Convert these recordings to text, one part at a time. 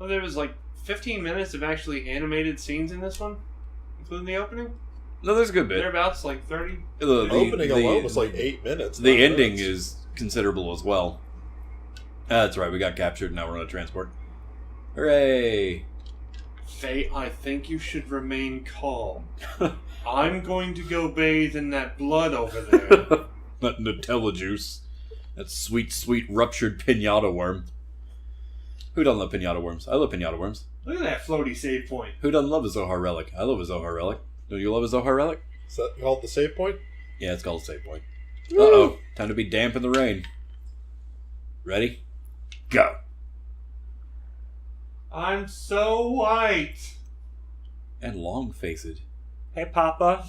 Well, there was like 15 minutes of actually animated scenes in this one, including the opening. No, there's a good bit. Thereabouts, like 30. The opening alone was like 8 minutes. The ending is considerable as well. That's right, we got captured, now we're on a transport. Hooray! Faye, I think you should remain calm. I'm going to go bathe in that blood over there. That Nutella juice. That sweet, sweet ruptured pinata worm. Who doesn't love pinata worms? I love pinata worms. Look at that floaty save point. Who doesn't love a Zohar relic? I love a Zohar relic. Do you love a Zohar relic? Is that called the save point? Yeah, it's called a save point. Uh-oh. Time to be damp in the rain. Ready? Go. I'm so white. And long-faced. Hey, Papa.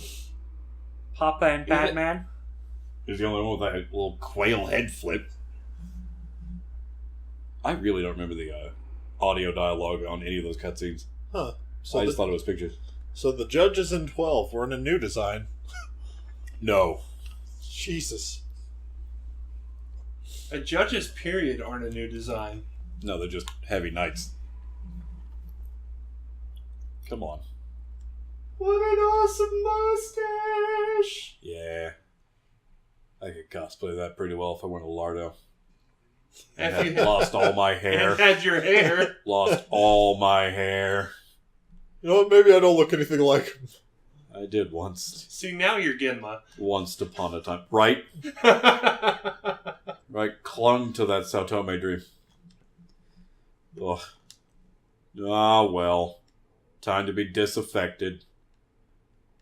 Papa and Batman. He's the only one with that little quail head flip. I really don't remember the audio dialogue on any of those cutscenes. Huh. So I just thought it was pictures. So the judges in 12 were in a new design. No. Jesus. A judge's period aren't a new design. No, they're just heavy knights. Come on. What an awesome mustache! Yeah. I could cosplay that pretty well if I weren't a lardo. If And you had lost all my hair. and had your hair. Lost all my hair. You know what? Maybe I don't look anything like him. I did once. See, now you're Genma. Once upon a time. Right? Right, clung to that Saotome dream. Ugh. Ah, well. Time to be disaffected.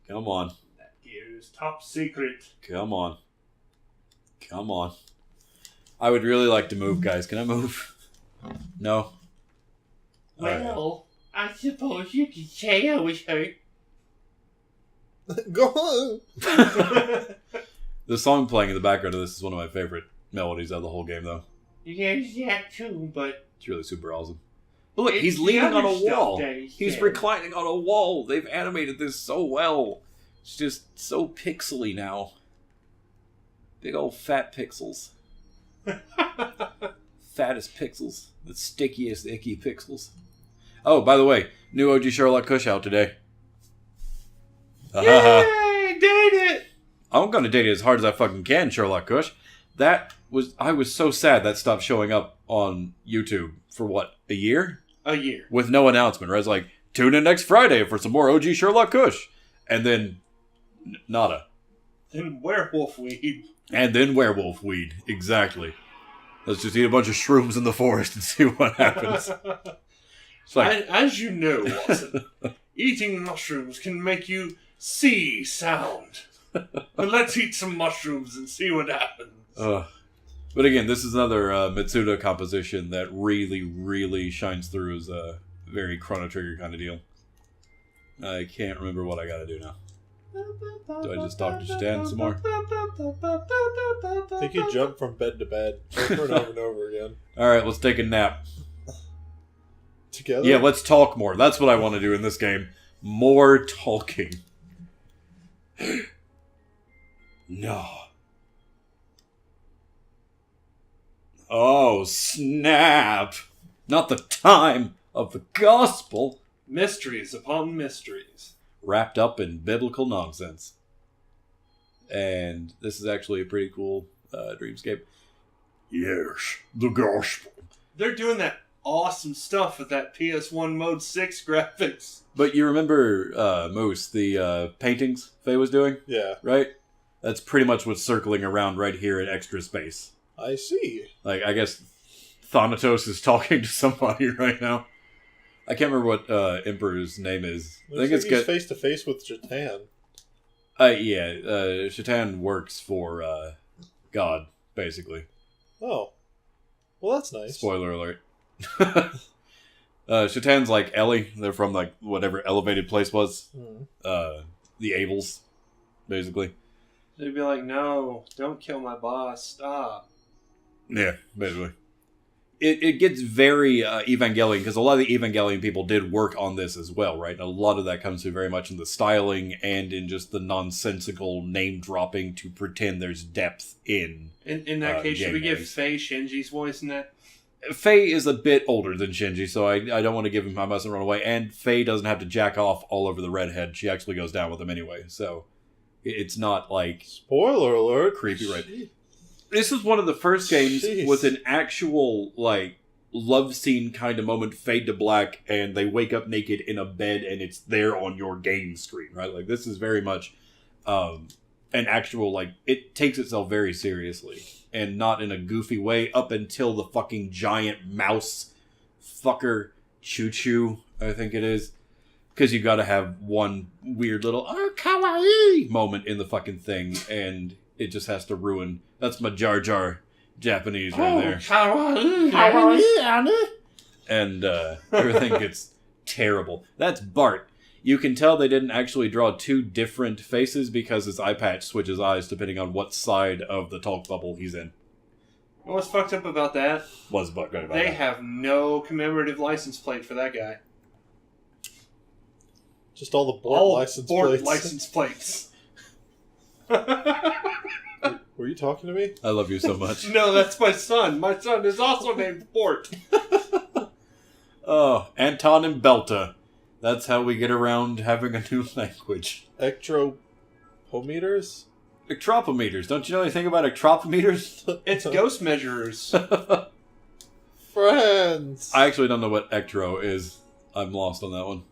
Come on. That gear is top secret. Come on. Come on. I would really like to move, guys. Can I move? No? Well, I suppose you could say I was hurt. Go on. The song playing in the background of this is one of my favorite melodies of the whole game, though. There's that too, but... It's really super awesome. But look, It's he's the leaning on other a stuff wall. that he He's said. reclining on a wall. They've animated this so well. It's just so pixely now. Big old fat pixels. Fattest pixels. The stickiest, icky pixels. Oh, by the way, new OG Sherlock Kush out today. Yay! Date it! I'm gonna date it as hard as I fucking can, Sherlock Kush. I was so sad that stopped showing up on YouTube for what, a year? A year. With no announcement, right? It's like, tune in next Friday for some more OG Sherlock Kush. And then, nada. Then werewolf weed. And then werewolf weed. Exactly. Let's just eat a bunch of shrooms in the forest and see what happens. It's like, As you know, Watson, eating mushrooms can make you see sound. But let's eat some mushrooms and see what happens. but again, this is another Mitsuda composition that really, really shines through as a very Chrono Trigger kind of deal. I can't remember what I gotta do now. Do I just talk to Stan some more? I think you jump from bed to bed over and over and over again. Alright, let's take a nap. Together? Yeah, let's talk more. That's what I want to do in this game. More talking. No. Oh, snap. Not the time of the gospel. Mysteries upon mysteries. Wrapped up in biblical nonsense. And this is actually a pretty cool dreamscape. Yes, the gospel. They're doing that awesome stuff with that PS1 Mode 6 graphics. But you remember Moose, the paintings Faye was doing? Yeah. Right? That's pretty much what's circling around right here in extra space. I see. Like, I guess Thanatos is talking to somebody right now. I can't remember what Emperor's name is. I think it's good. Face to face with Jatan. Yeah, Shatan works for God, basically. Oh. Well, that's nice. Spoiler alert. Shatan's like Ellie. They're from like whatever elevated place was. The Abels, basically. They'd be like, no, don't kill my boss, stop. Yeah, basically. It gets very Evangelion, because a lot of the Evangelion people did work on this as well, right? And a lot of that comes through very much in the styling and in just the nonsensical name-dropping to pretend there's depth in In that case, should we give games. Faye Shinji's voice in that? Faye is a bit older than Shinji, so I don't want to give him I mustn't run away. And Faye doesn't have to jack off all over the redhead. She actually goes down with him anyway, so it's not like Spoiler alert. creepy, right? This is one of the first games with an actual like love scene kind of moment, fade to black, and they wake up naked in a bed, and it's there on your game screen, right? Like this is very much an actual like it takes itself very seriously. And not in a goofy way up until the fucking giant mouse fucker Choo-Choo, I think it is. Because you gotta have one weird little kawaii moment in the fucking thing, and it just has to ruin. That's my Jar Jar Japanese right there. Kawaii. And everything gets terrible. That's Bart. You can tell they didn't actually draw two different faces because his eye patch switches eyes depending on what side of the talk bubble he's in. What's fucked up about that? What's good about They that? have no commemorative license plate for that guy. Just all the Bort license plates. License plates. Were you talking to me? I love you so much. No, that's my son. My son is also named Bort. Oh, Anton and Belta. That's how we get around having a new language. Ectropometers? Ectropometers. Don't you know anything about ectropometers? It's ghost measurers. Friends! I actually don't know what ectro is. I'm lost on that one.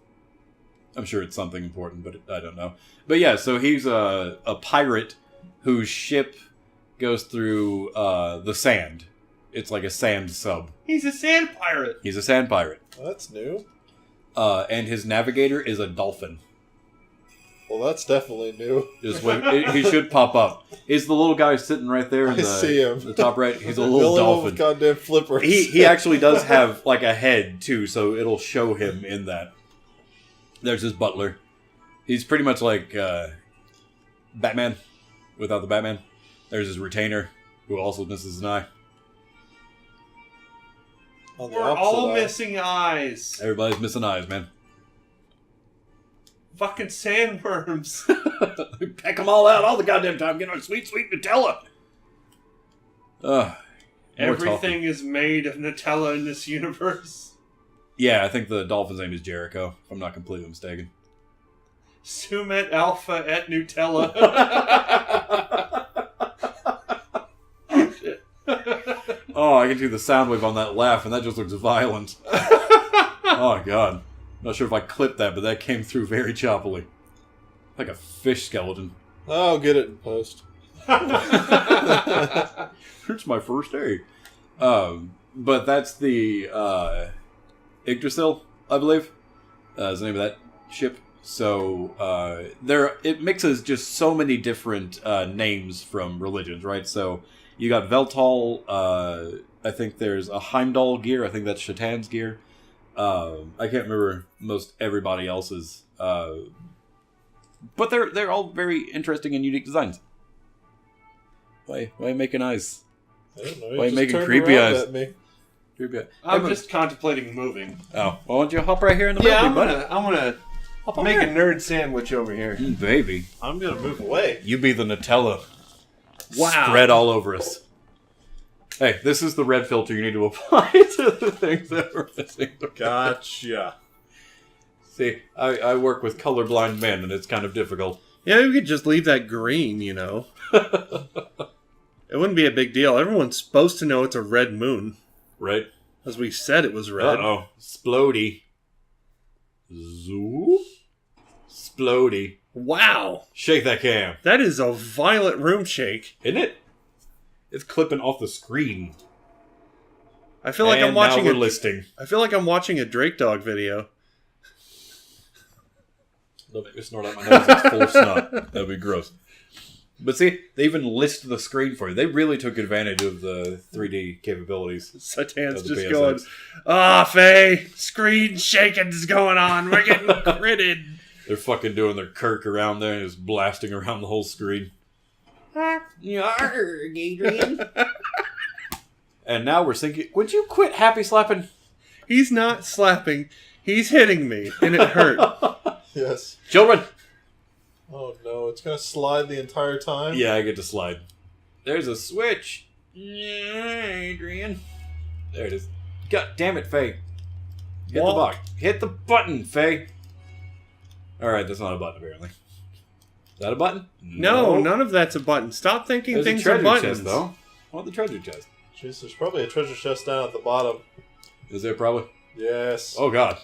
I'm sure it's something important, but I don't know. But yeah, so he's a pirate whose ship goes through the sand. It's like a sand sub. He's a sand pirate. He's a sand pirate. Well, that's new. And his navigator is a dolphin. Well, that's definitely new. He should pop up. He's the little guy sitting right there in I see him. the top right. He's a The little only one dolphin. with goddamn flippers. He actually does have like a head too, so it'll show him in that. There's his butler. He's pretty much like Batman without the Batman. There's his retainer, who also misses an eye. On the We're opposite all eye. missing eyes. Everybody's missing eyes, man. Fucking sandworms. Peck them all out all the goddamn time. Get on sweet, sweet Nutella. Everything is made of Nutella in this universe. Yeah, I think the dolphin's name is Jericho, if I'm not completely mistaken. Sumet Alpha et Nutella. Oh, I can do the sound wave on that laugh, and that just looks violent. Oh, God. Not sure if I clipped that, but that came through very choppily. Like a fish skeleton. I'll get it in post. It's my first day. But that's the Yggdrasil, I believe. Is the name of that ship. So it mixes just so many different names from religions, right? So you got Veltal. I think there's a Heimdall gear. I think that's Shatan's gear. I can't remember most everybody else's. But they're all very interesting and unique designs. Why making eyes? I don't know. Why He just making turned creepy around eyes? At me. Creepy eyes. I'm just contemplating moving. Oh, well, why don't you hop right here in the middle, Yeah, buddy? I'm gonna Hop on make a here. nerd sandwich over here. Baby. I'm gonna move away. You be the Nutella. Wow. Spread all over us. Hey, this is the red filter you need to apply to the things that we're missing. Gotcha. See, I work with colorblind men, and it's kind of difficult. Yeah, we could just leave that green, you know. It wouldn't be a big deal. Everyone's supposed to know it's a red moon. Right? As we said it was red. Uh-oh. Splody. Zoo? Splody. Wow. Shake that cam. That is a violent room shake. Isn't it? It's clipping off the screen. I feel like And I'm watching now we're listing. I feel like I'm watching a Drake Dog video. Don't make me snort out my nose. It's full of snot. That'd be gross. But see, they even list the screen for you. They really took advantage of the 3D capabilities. Satan's of the just PSX. going, Faye, screen shaking's going on. We're getting critted. They're fucking doing their Kirk around there and just blasting around the whole screen. Yarg, Adrian. And now we're thinking, would you quit happy slapping? He's not slapping. He's hitting me, and it hurt. Yes. Children! Oh no, it's gonna slide the entire time? Yeah, I get to slide. There's a switch. Yeah, Adrian. There it is. God damn it, Faye. Hit the Walk. button. Hit the button, Faye. Alright, that's not a button, apparently. Is that a button? No, none of that's a button. Stop thinking There's things a treasure are buttons. chest, though. I want the treasure chest. Jeez, there's probably a treasure chest down at the bottom. Is there probably? Yes. Oh, God.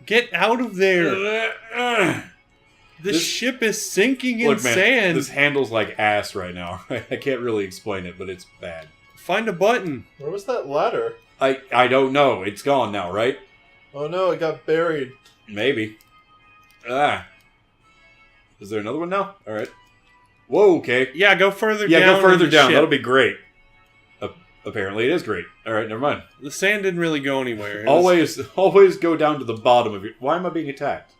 Get out of there. The ship is sinking in Look, man, sand. this handles like ass right now. I can't really explain it, but it's bad. Find a button. Where was that ladder? I don't know. It's gone now, right? Oh no, it got buried. Maybe. Is there another one now? Alright. Whoa, okay. Yeah, go further down. Yeah, go further in the down. ship. That'll be great. Apparently it is great. Alright, never mind. The sand didn't really go anywhere. It was- Always go down to the bottom of your... Why am I being attacked?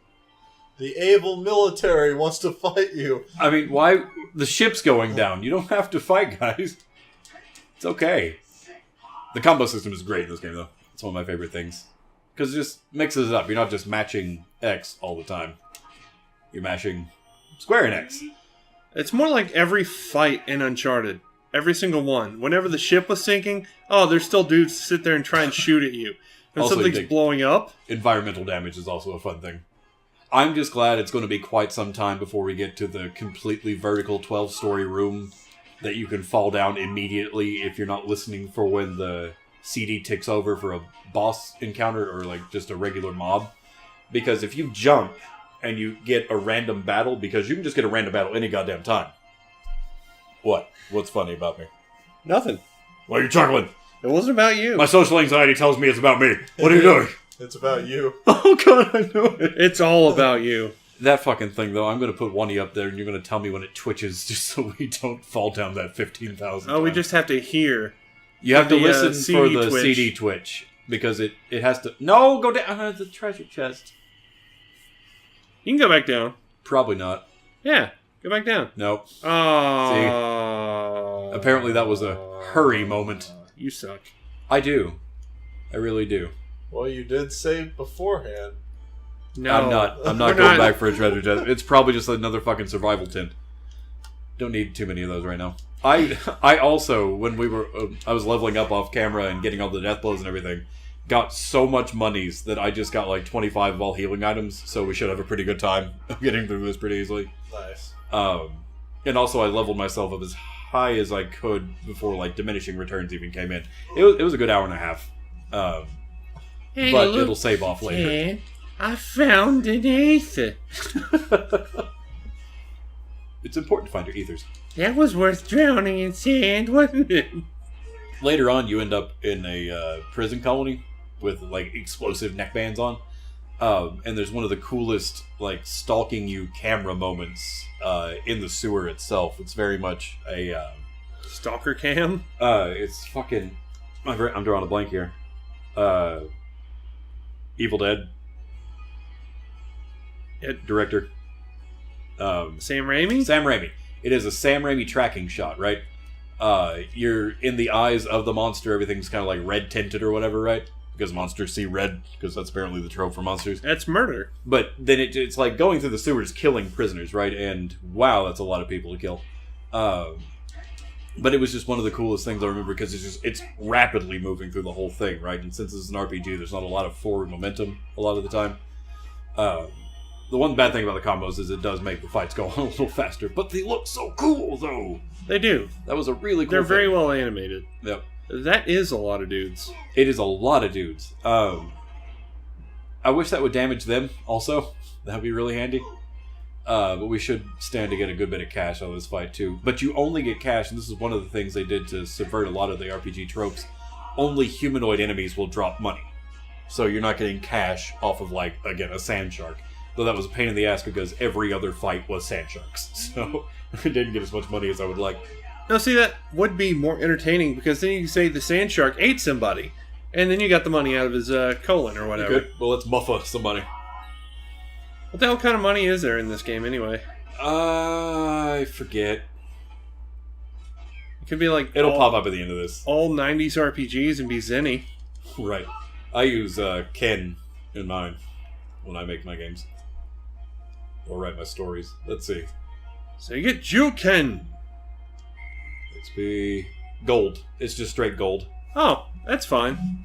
The able military wants to fight you. I mean, why... The ship's going down. You don't have to fight, guys. It's okay. The combo system is great in this game, though. It's one of my favorite things. Because it just mixes it up. You're not just matching X all the time. You're mashing square and X. It's more like every fight in Uncharted. Every single one. Whenever the ship was sinking, there's still dudes to sit there and try and shoot at you. And Also, something's blowing up. Environmental damage is also a fun thing. I'm just glad it's going to be quite some time before we get to the completely vertical 12-story room that you can fall down immediately if you're not listening for when the CD ticks over for a boss encounter or like just a regular mob. Because if you jump and you get a random battle, because you can just get a random battle any goddamn time. What? What's funny about me? Nothing. Why are you chuckling? It wasn't about you. My social anxiety tells me it's about me. What are you doing? It's about you. Oh god, I know it. It's all about you. That fucking thing, though, I'm going to put Wonny up there and you're going to tell me when it twitches just so we don't fall down that 15,000 Oh, we just have to hear. You have to the, listen for CD the twitch. CD twitch. Because it has to... No, go down. The treasure chest. You can go back down. Probably not. Yeah, go back down. Nope. Oh. Apparently that was a hurry moment. You suck. I do. I really do. Well, you did say beforehand. No. I'm not We're going back for a treasure chest. It's probably just another fucking survival tent. Don't need too many of those right now. I also, when we were... I was leveling up off camera and getting all the death blows and everything, got so much monies that I just got like 25 of all healing items, so we should have a pretty good time getting through this pretty easily. Nice. And also I leveled myself up as high as I could before like diminishing returns even came in. It was a good hour and a half. Hey, But look, it'll save off later. Ken, I found an ether. It's important to find your ethers. That was worth drowning in sand, wasn't it? Later on, you end up in a prison colony with like explosive neckbands on, and there's one of the coolest like stalking you camera moments in the sewer itself. It's very much a Stalker cam? it's fucking. I'm drawing a blank here. Evil Dead. Director. Sam Raimi? Sam Raimi. It is a Sam Raimi tracking shot, right? You're in the eyes of the monster. Everything's kind of like red tinted or whatever, right? Because monsters see red, because that's apparently the trope for monsters. That's murder. But then it's like going through the sewers, killing prisoners, right? And wow, that's a lot of people to kill. But it was just one of the coolest things I remember because it's rapidly moving through the whole thing, right? And since it's an RPG, there's not a lot of forward momentum a lot of the time. The one bad thing about the combos is it does make the fights go on a little faster, but they look so cool, though. They do. That was a really cool They're thing. very well animated. Yep. That is a lot of dudes. It is a lot of dudes. I wish that would damage them also. That would be really handy. But we should stand to get a good bit of cash on this fight, too. But you only get cash, and this is one of the things they did to subvert a lot of the RPG tropes. Only humanoid enemies will drop money. So you're not getting cash off of, like, again, a sand shark. Though that was a pain in the ass because every other fight was sand sharks. So I didn't get as much money as I would like. Now, see, that would be more entertaining because then you can say the sand shark ate somebody, and then you got the money out of his colon or whatever. Good. Well, let's muffa somebody. What the hell kind of money is there in this game anyway? I forget. It could be like It'll pop up at the end of this. all 90s RPGs and be Zenny. Right. I use Ken in mine when I make my games. Or write my stories. Let's see. So you get Juken. XP. Gold. It's just straight gold. Oh, that's fine.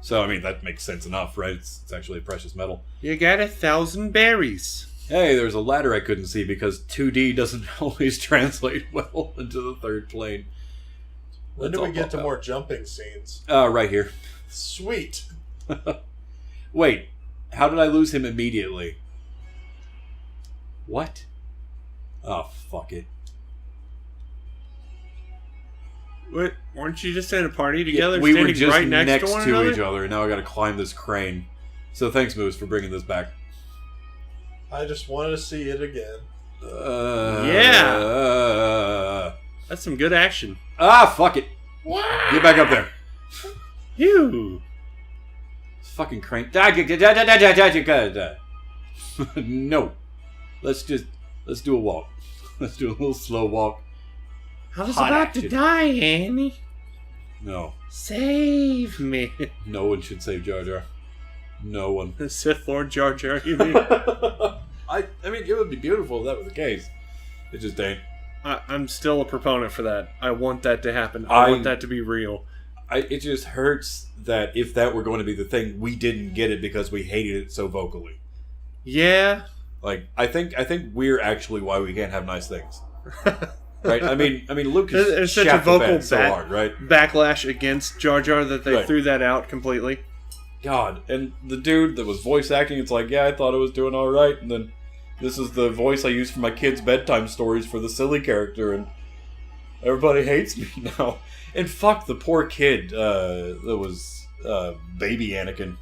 So, I mean, that makes sense enough, right? It's actually a precious metal. You got 1,000 berries. Hey, there's a ladder I couldn't see because 2D doesn't always translate well into the third plane. When do we get to more jumping scenes? Right here. Sweet. Wait, how did I lose him immediately? What? Oh, fuck it. What? Weren't you just at a party together, We were standing just right next next to one to another? each other, and now I gotta climb this crane. So thanks, Moose, for bringing this back. I just wanted to see it again. Yeah. That's some good action. Fuck it. Get back up there. Phew. This fucking crane. No. Let's do a walk. Let's do a little slow walk. I was Hot about action. to die, Annie. No. Save me. No one should save Jar Jar. No one. The Sith Lord Jar Jar, you mean? I mean, it would be beautiful if that was the case. It just ain't. I'm still a proponent for that. I want that to happen. I want that to be real. It just hurts that if that were going to be the thing, we didn't get it because we hated it so vocally. Yeah. Like, I think we're actually why we can't have nice things. Right? I mean, Lucas There's such a shat the vocal bed so hard, right? backlash against Jar Jar that they Right. threw that out completely. God, and the dude that was voice acting, it's like, yeah, I thought it was doing all right, and then this is the voice I use for my kids' bedtime stories for the silly character, and everybody hates me now. And fuck the poor kid that was baby Anakin,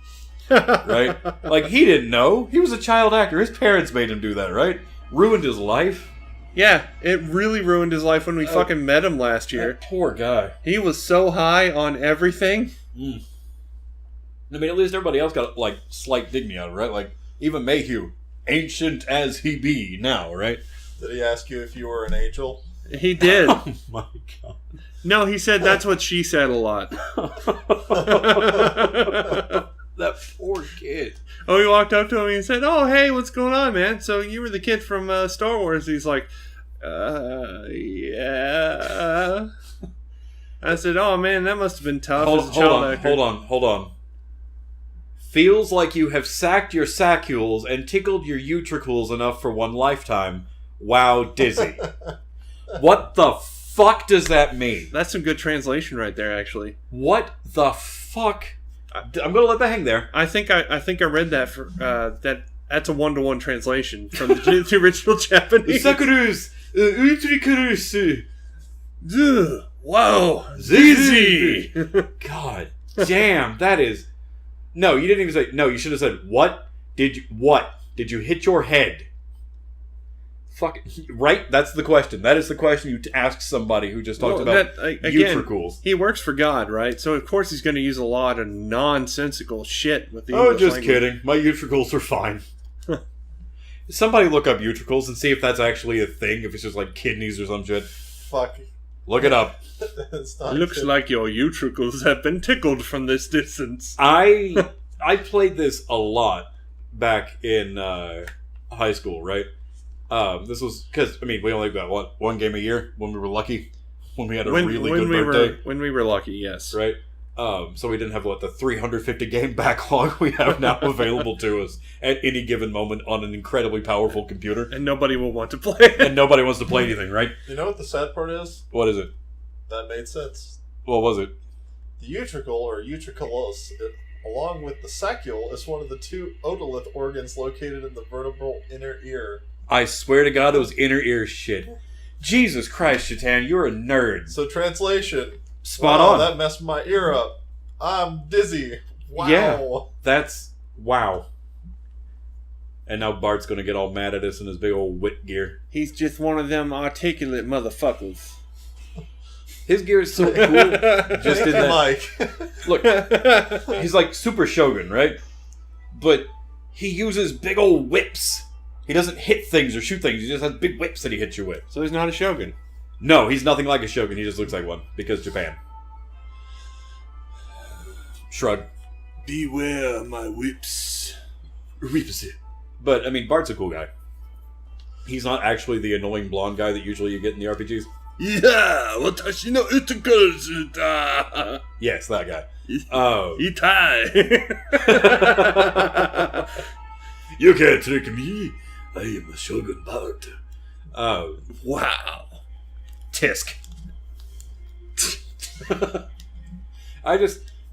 right? Like, he didn't know. He was a child actor. His parents made him do that, right? Ruined his life. Yeah, it really ruined his life when we fucking met him last year. That poor guy. He was so high on everything. I mean, at least everybody else got, like, slight dignity out of it, right? Like, even Mayhew, ancient as he be now, right? Did he ask you if you were an angel? He did. Oh my god. No, he said that's what she said a lot. That poor kid. Oh, he walked up to him and he said, "Oh, hey, what's going on, man? So you were the kid from Star Wars." He's like, yeah. I said, "Oh, man, that must have been tough as a child actor." Hold on. Feels like you have sacked your saccules and tickled your utricles enough for one lifetime. Wow, dizzy. What the fuck does that mean? That's some good translation right there, actually. What the fuck? I'm gonna let that hang there. I think I read that for that's a 1-to-1 translation from the original Japanese. Sakurus, utrikarus. Wow, Zizi. God damn, that is. No, you didn't even say. No, you should have said, What did you hit your head? Fuck, right? That's the question. That is the question you ask somebody who just talked about utricles. He works for God, right? So of course he's going to use a lot of nonsensical shit with the Oh, English just language. kidding. My utricles are fine. Somebody look up utricles and see if that's actually a thing. If it's just like kidneys or some shit. Fuck. Look it up. It's not Looks good. like your utricles have been tickled from this distance. I played this a lot back in high school, right? This was because we only got one game a year when we were lucky, when we had a really good birthday, when we were lucky, yes. right? So we didn't have the 350 game backlog we have now available to us at any given moment on an incredibly powerful computer, And nobody will want to play it. and nobody wants to play anything, right? You know what the sad part is? What is it? That made sense. What was it? The utricle, or utriculus, along with the saccule, is one of the 2 otolith organs located in the vertebral inner ear. I swear to God, it was inner ear shit. Jesus Christ, Chatan, you're a nerd. So translation. Spot Wow, on. that messed my ear up. I'm dizzy. Wow. Yeah. That's wow. And now Bart's gonna get all mad at us in his big old wit gear. He's just one of them articulate motherfuckers. His gear is so cool. Just in that, Mike. look, he's like Super Shogun, right? But he uses big old whips. He doesn't hit things or shoot things. He just has big whips that he hits you with. So he's not a shogun. No, he's nothing like a Shogun. He just looks like one because Japan. Shrug. Beware my whips. But Bart's a cool guy. He's not actually the annoying blonde guy that usually you get in the RPGs. Yeah, watashi no utukaru da. Yes, that guy. Oh. Itai. You can't trick me. I am a Shogun Bard. Oh. Wow. Tisk.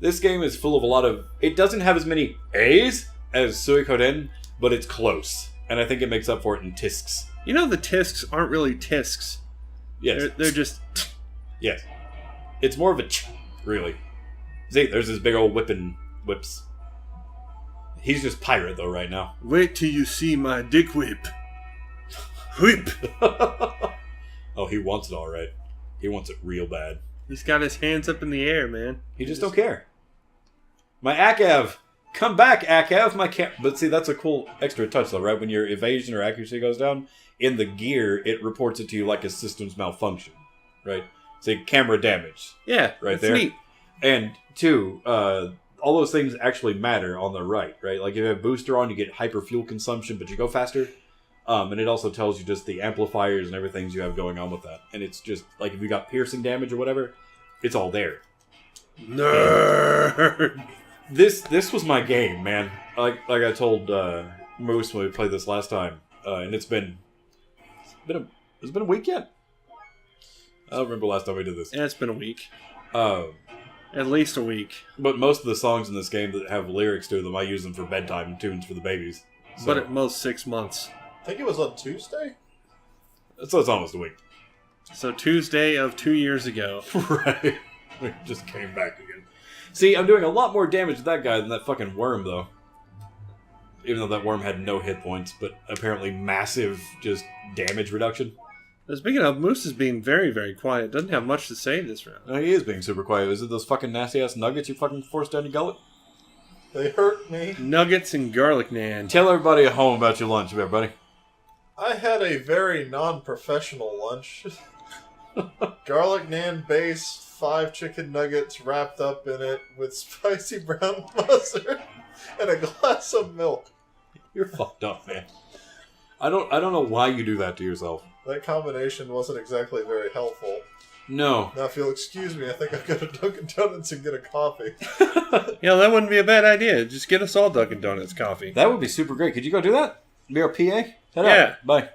This game is full of a lot of... It doesn't have as many A's as Suikoden, but it's close. And I think it makes up for it in tisks. You know the tisks aren't really tisks. Yes. They're just... Yes. It's more of a really. See, there's this big old whips. He's just pirate, though, right now. Wait till you see my dick whip. Whip! Oh, he wants it all right. He wants it real bad. He's got his hands up in the air, man. He just don't care. My Akav! Come back, Akav! But see, that's a cool extra touch, though, right? When your evasion or accuracy goes down, in the gear, it reports it to you like a system's malfunction, right? Say, camera damage. Yeah, right that's there. neat. And two, all those things actually matter on the right? Like if you have booster on, you get hyper fuel consumption, but you go faster. And it also tells you just the amplifiers and everything you have going on with that. And it's just, like, if you got piercing damage or whatever, it's all there. Nerd! This was my game, man. Like I told Moose when we played this last time. And it's been a week yet. I don't remember last time we did this. Yeah, it's been a week. At least a week. But most of the songs in this game that have lyrics to them, I use them for bedtime tunes for the babies. So, but at most 6 months. I think it was on Tuesday? So it's almost a week. So Tuesday of 2 years ago. Right. We just came back again. See, I'm doing a lot more damage to that guy than that fucking worm, though. Even though that worm had no hit points, but apparently massive just damage reduction. Speaking of, Moose is being very, very quiet. Doesn't have much to say this round. He is being super quiet. Is it those fucking nasty-ass nuggets you fucking forced down your gullet? They hurt me. Nuggets and garlic naan. Tell everybody at home about your lunch, everybody. I had a very non-professional lunch. Garlic naan base, 5 chicken nuggets wrapped up in it with spicy brown mustard and a glass of milk. You're fucked up, man. I don't know why you do that to yourself. That combination wasn't exactly very helpful. No. Now, if you'll excuse me, I think I'll go to Dunkin' Donuts and get a coffee. Yeah, that wouldn't be a bad idea. Just get us all Dunkin' Donuts coffee. That would be super great. Could you go do that? Be our PA? Head Yeah. Out. Bye.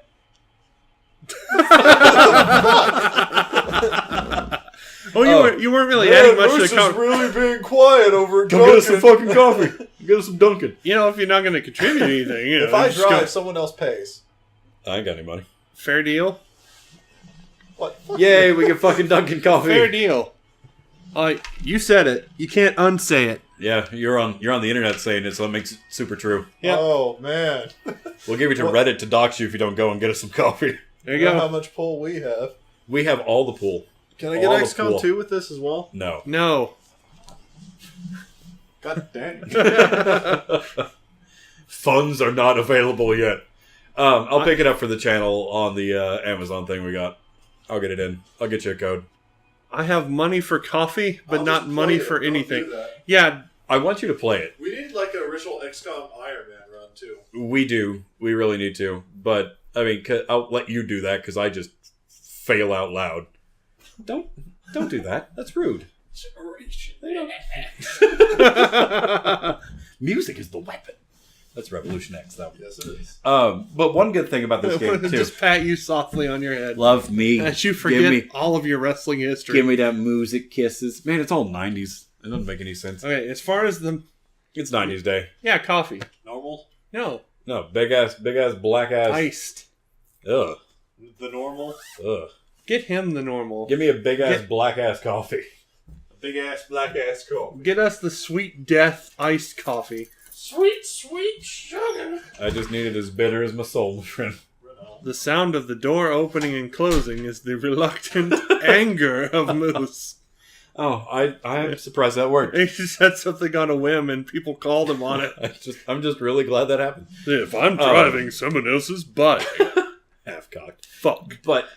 Oh, you weren't really adding much to the conversation. Really being quiet over at Go get us some fucking coffee. Get us some Dunkin'. You know, if you're not going to contribute anything, you know. If I just drive, go. someone else pays. I ain't got any money. Fair deal. What? Yay, we get fucking Dunkin' coffee. Fair deal. You said it. You can't unsay it. Yeah, you're on the internet saying it, so it makes it super true. Yep. Oh, man. We'll give you to Reddit to dox you if you don't go and get us some coffee. There you You know go. how much pull we have. We have all the pool. Can I All get the XCOM pool. 2 with this as well? No. No. God damn. Funds are not available yet. I'll pick it up for the channel on the Amazon thing we got. I'll get it in. I'll get you a code. I have money for coffee, but I'll not just money play it. for Don't anything. do that. Yeah, I want you to play it. We need like an original XCOM Iron Man run too. We do. We really need to. But, I mean, I'll let you do that because I just fail out loud. Don't do that. That's rude. Music is the weapon. That's Revolution X, though. Yes, it is. But one good thing about this game, too. just pat you softly on your head. Love me. As you forget all of your wrestling history. Give me that music, kisses. Man, it's all 90s. It doesn't make any sense. Okay, as far as the... It's 90s day. Yeah, coffee. Normal? No. No, big ass, black ass. Iced. Ugh. The normal? Ugh. Get him the normal. Give me a big ass, black ass coffee. A big ass, black ass coffee. Get us the Sweet Death iced coffee. Sweet, sweet sugar. I just need it as bitter as my soul, my friend. The sound of the door opening and closing is the reluctant anger of Moose. Oh, I'm surprised that worked. He said something on a whim and people called him on it. I'm just really glad that happened. If I'm driving someone else's bike. Half cocked. Fuck. But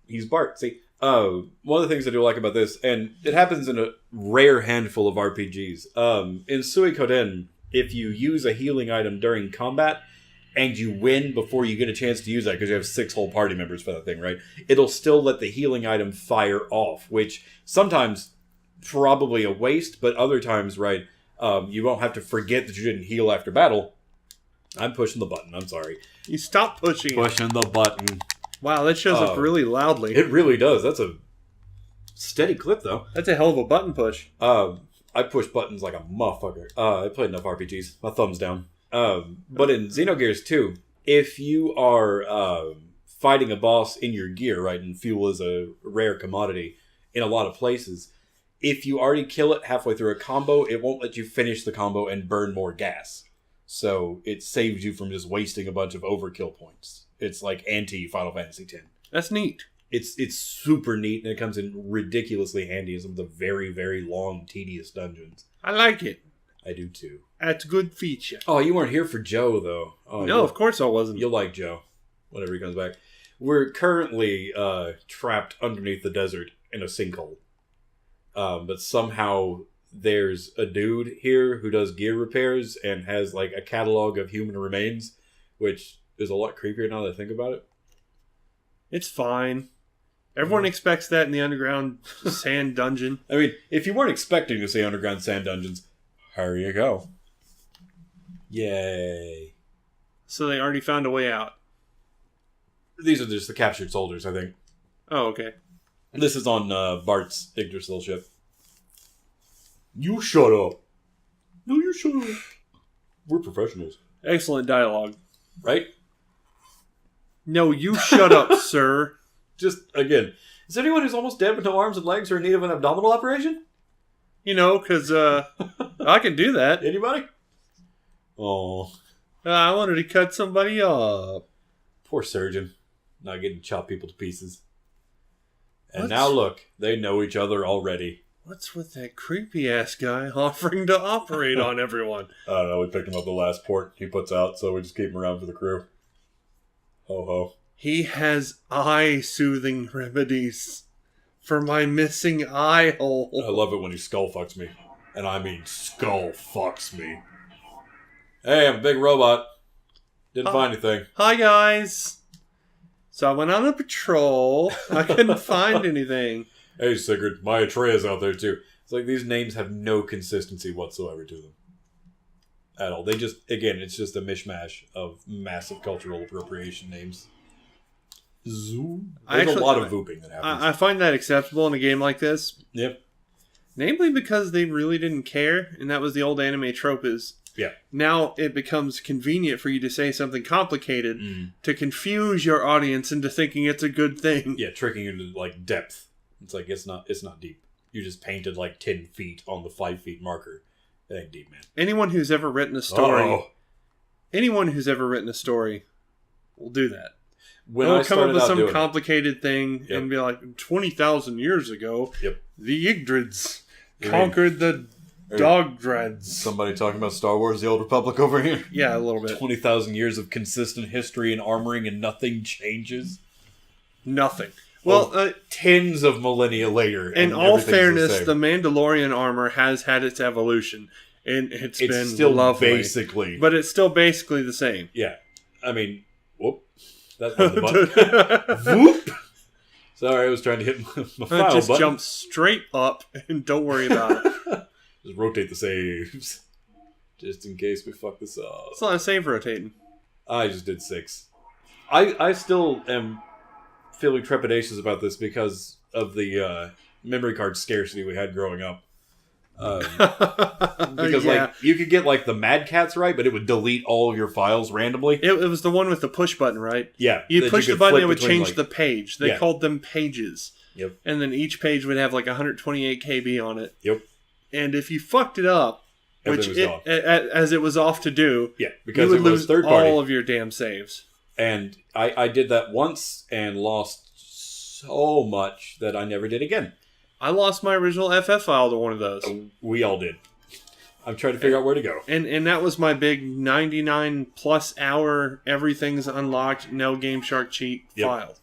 he's Bart. See, one of the things I do like about this, and it happens in a rare handful of RPGs. In Suikoden, if you use a healing item during combat, and you win before you get a chance to use that because you have 6 whole party members for that thing, right? It'll still let the healing item fire off, which sometimes probably a waste, but other times, right, you won't have to forget that you didn't heal after battle. I'm pushing the button. I'm sorry. You stop pushing it. Pushing the button. Wow, that shows up really loudly. It really does. That's a steady clip, though. That's a hell of a button push. I push buttons like a motherfucker. I played enough RPGs. My thumb's down. But in Xenogears 2, if you are fighting a boss in your gear, right, and fuel is a rare commodity in a lot of places, if you already kill it halfway through a combo, it won't let you finish the combo and burn more gas. So it saves you from just wasting a bunch of overkill points. It's like anti-Final Fantasy X. That's neat. It's super neat, and it comes in ridiculously handy in some of the very, very long, tedious dungeons. I like it. I do too. That's a good feature. Oh, you weren't here for Joe, though. Oh, No, of course I wasn't. You'll like Joe whenever he comes back. We're currently trapped underneath the desert in a sinkhole. But somehow there's a dude here who does gear repairs and has like a catalog of human remains, which is a lot creepier now that I think about it. It's fine. Everyone expects that in the underground sand dungeon. I mean, if you weren't expecting to see underground sand dungeons, here you go. Yay. So they already found a way out. These are just the captured soldiers, I think. Oh, okay. This is on Bart's Yggdrasil ship. You shut up. No, you shut up. We're professionals. Excellent dialogue. Right? No, you shut up, sir. Just, again, is anyone who's almost dead with no arms and legs or in need of an abdominal operation? You know, because I can do that. Anybody? Oh. I wanted to cut somebody up. Poor surgeon. Not getting to chop people to pieces. And now look, they know each other already. What's with that creepy-ass guy offering to operate on everyone? I don't know, we picked him up the last port he puts out, so we just keep him around for the crew. Ho ho. He has eye-soothing remedies for my missing eye hole. I love it when he skull fucks me. And I mean skull fucks me. Hey, I'm a big robot. Didn't find anything. Hi, guys. So I went on a patrol. I couldn't find anything. Hey, Sigurd, my Atreya's out there too. It's like these names have no consistency whatsoever to them. At all. They just, again, it's just a mishmash of massive cultural appropriation names. Zoom. There's a lot of vooping that happens. I find that acceptable in a game like this. Yep. Namely because they really didn't care, and that was the old anime trope is... Yeah. Now it becomes convenient for you to say something complicated to confuse your audience into thinking it's a good thing. Yeah, tricking into like depth. It's like it's not deep. You just painted like 10 feet on the 5 feet marker. It ain't deep, man. Anyone who's ever written a story, will do that. When They'll I come up with some doing complicated thing and be like, 20,000 years ago, the Yggdrads conquered the dog dreads. Somebody talking about Star Wars: The Old Republic over here? Yeah, a little bit. 20,000 years of consistent history and armoring and nothing changes? Nothing. Well, tens of millennia later. In all fairness, the Mandalorian armor has had its evolution. And it's been still lovely. Basically. But it's still basically the same. Yeah. I mean, whoop. That's on the button. Whoop! Sorry, I was trying to hit my file just button. Jump straight up and don't worry about it. Just rotate the saves. Just in case we fuck this up. It's not a save rotating. I just did 6. I still am feeling trepidatious about this because of the memory card scarcity we had growing up. Because like you could get like the Mad Cats right, but it would delete all of your files randomly. It was the one with the push button, right? Yeah. You'd push the button, it would change the page. They called them pages. Yep. And then each page would have like 128 KB on it. Yep. And if you fucked it up, which as it was off to do, because you would it was lose third party. all of your damn saves. And I did that once and lost so much that I never did again. I lost my original FF file to one of those. We all did. I'm trying to figure out where to go. And that was my big 99 plus hour, everything's unlocked, no Game Shark cheat file.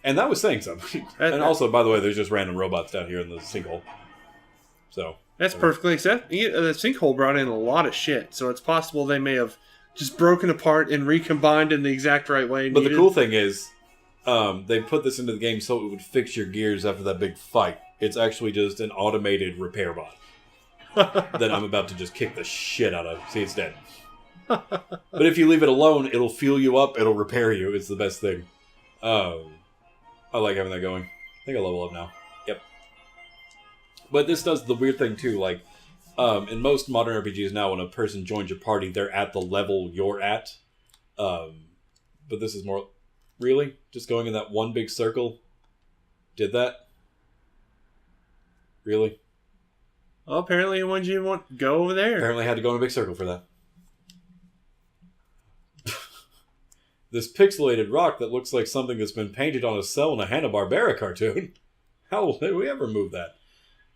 And that was saying something. And also, by the way, there's just random robots down here in the sinkhole. So that's perfectly acceptable. The sinkhole brought in a lot of shit, so it's possible they may have Just broken apart and recombined in the exact right way. But the cool thing is, they put this into the game so it would fix your gears after that big fight. It's actually just an automated repair bot that I'm about to just kick the shit out of. See, it's dead. But if you leave it alone, it'll fuel you up, it'll repair you. It's the best thing. I like having that going. I think I'll level up now. Yep. But this does the weird thing too, like, in most modern RPGs now, when a person joins your party, they're at the level you're at. But this is more... Really? Just going in that one big circle? Did that? Really? Well, apparently when you want to go over there. Apparently I had to go in a big circle for that. This pixelated rock that looks like something that's been painted on a cell in a Hanna-Barbera cartoon. How did we ever move that?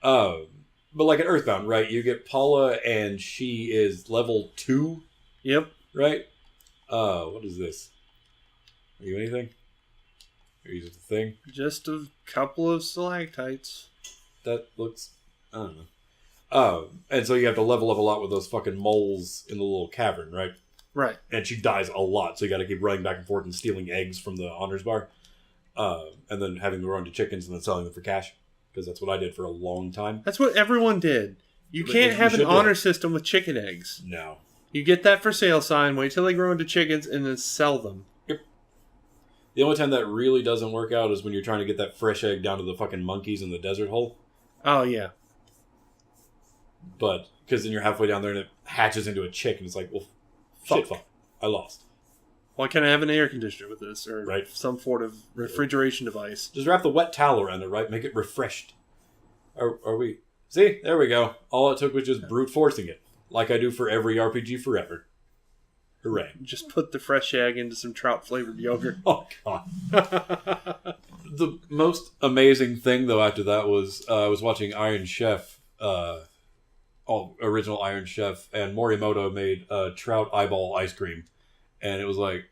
But like at Earthbound, right? You get Paula and she is level 2. Yep. Right? What is this? Are you anything? Are you just a thing? Just a couple of stalactites. That looks... I don't know. And so you have to level up a lot with those fucking moles in the little cavern, right? Right. And she dies a lot, so you got to keep running back and forth and stealing eggs from the honors bar. And then having to run to chickens and then selling them for cash. Because that's what I did for a long time. That's what everyone did. You can't have an honor system with chicken eggs. No. You get that for sale sign, wait till they grow into chickens, and then sell them. Yep. The only time that really doesn't work out is when you're trying to get that fresh egg down to the fucking monkeys in the desert hole. Oh, yeah. But, because then you're halfway down there and it hatches into a chick, and it's like, well, shit, fuck. I lost. Why can't I have an air conditioner with this? Or right. some sort of refrigeration device. Just wrap the wet towel around it, right? Make it refreshed. Are we... See? There we go. All it took was just brute forcing it. Like I do for every RPG forever. Hooray. Just put the fresh egg into some trout-flavored yogurt. Oh, God. The most amazing thing, though, after that was I was watching Iron Chef, original Iron Chef, and Morimoto made trout eyeball ice cream. And it was like,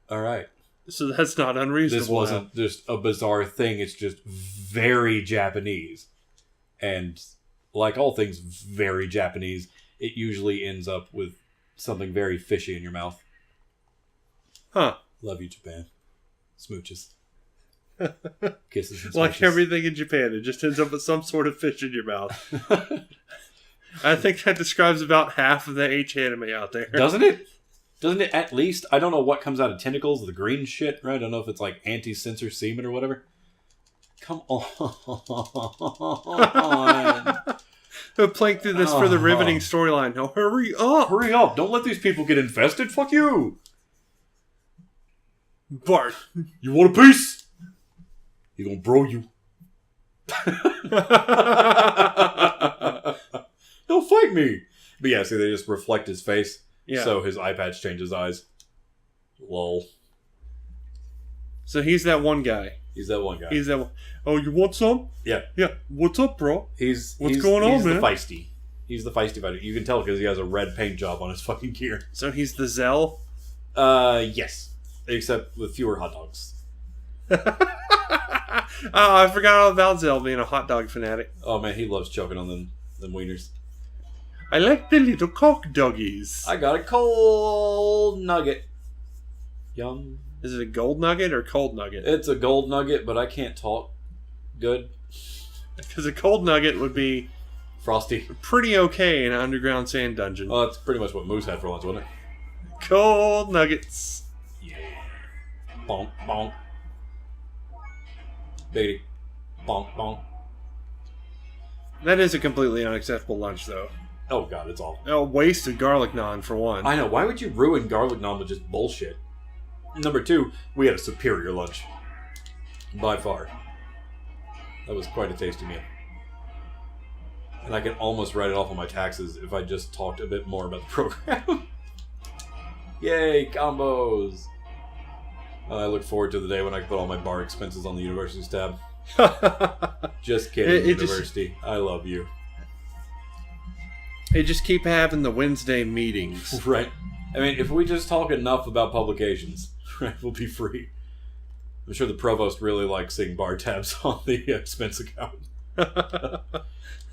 all right. So that's not unreasonable. This wasn't just a bizarre thing. It's just very Japanese. And like all things very Japanese, it usually ends up with something very fishy in your mouth. Huh. Love you, Japan. Smooches. Kisses and smooches. Like everything in Japan, it just ends up with some sort of fish in your mouth. I think that describes about half of the H anime out there. Doesn't it? Doesn't it at least? I don't know what comes out of tentacles, the green shit, right? I don't know if it's like anti-censor semen or whatever. Come on. We're playing through this for the riveting storyline. Now hurry up! Hurry up! Don't let these people get infested. Fuck you! Bart. You want a piece? He gonna bro you. Don't fight me! But yeah, see, they just reflect his face. Yeah. So his eye patch changes eyes. Lol. So he's that one guy. He's that one guy. He's that one. Oh, you want some? Yeah. Yeah. What's up, bro? What's going on, man? He's the feisty fighter. You can tell because he has a red paint job on his fucking gear. So he's the Zell? Yes. Except with fewer hot dogs. Oh, I forgot all about Zell being a hot dog fanatic. Oh, man, he loves choking on them wieners. I like the little cock doggies. I got a cold nugget. Yum. Is it a gold nugget or cold nugget? It's a gold nugget, but I can't talk good. Because a cold nugget would be... frosty. Pretty okay in an underground sand dungeon. Oh, that's pretty much what Moose had for lunch, wasn't it? Cold nuggets. Yeah. Bonk, bonk. Baby. Bonk, bonk. That is a completely unacceptable lunch, though. Oh, God, it's awful. A wasted garlic naan, for one. I know. Why would you ruin garlic naan with just bullshit? Number 2, we had a superior lunch. By far. That was quite a tasty meal. And I can almost write it off on my taxes if I just talked a bit more about the program. Yay, combos! I look forward to the day when I can put all my bar expenses on the university's tab. Just kidding, university. I love you. They just keep having the Wednesday meetings. Right. I mean, if we just talk enough about publications, right, we'll be free. I'm sure the provost really likes seeing bar tabs on the expense account.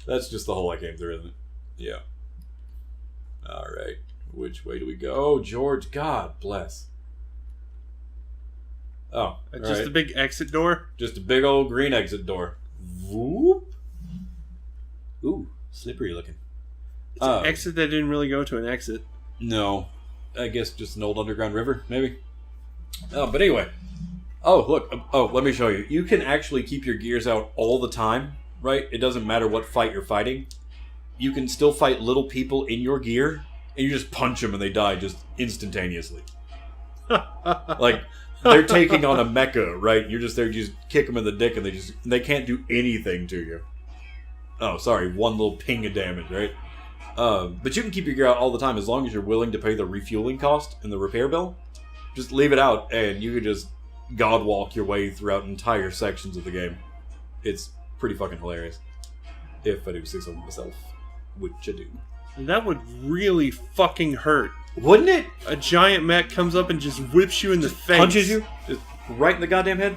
That's just the hole I came through, isn't it? Yeah. Alright. Which way do we go? Oh, George, God bless. Oh, Just a big exit door? Just a big old green exit door. Whoop. Ooh, slippery looking. It's an exit that didn't really go to an exit. No. I guess just an old underground river, maybe. Oh, but anyway. Oh, look. Oh, let me show you. You can actually keep your gears out all the time, right? It doesn't matter what fight you're fighting. You can still fight little people in your gear, and you just punch them and they die just instantaneously. Like, they're taking on a mecha, right? You're just there, you just kick them in the dick, and they can't do anything to you. Oh, sorry, one little ping of damage, right? But you can keep your gear out all the time as long as you're willing to pay the refueling cost and the repair bill. Just leave it out, and you can just god walk your way throughout entire sections of the game. It's pretty fucking hilarious. If I do say so myself, which I do. That would really fucking hurt. Wouldn't it? A giant mech comes up and just whips you in the face. Punches you? Just right in the goddamn head?